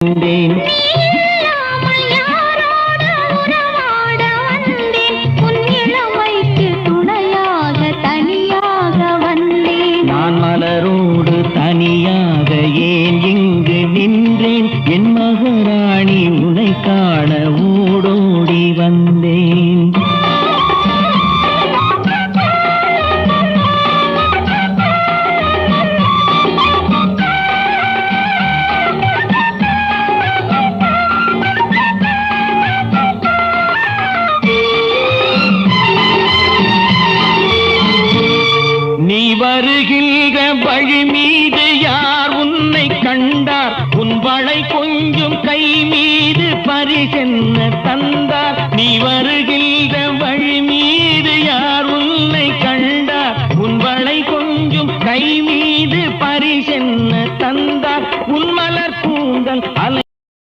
வந்தேன். நான் மலரோடு தனியாக ஏன் இங்கு நின்றேன்? என் மகாராணி உன்னை காண ஓடோடி வந்தேன். நீ வருகின்ற வழி மீது யார் உன்னை கண்டார்? உன் வளை கொஞ்சம் கை மீது பரிசென்ன தந்தார்? நீ வருகின்ற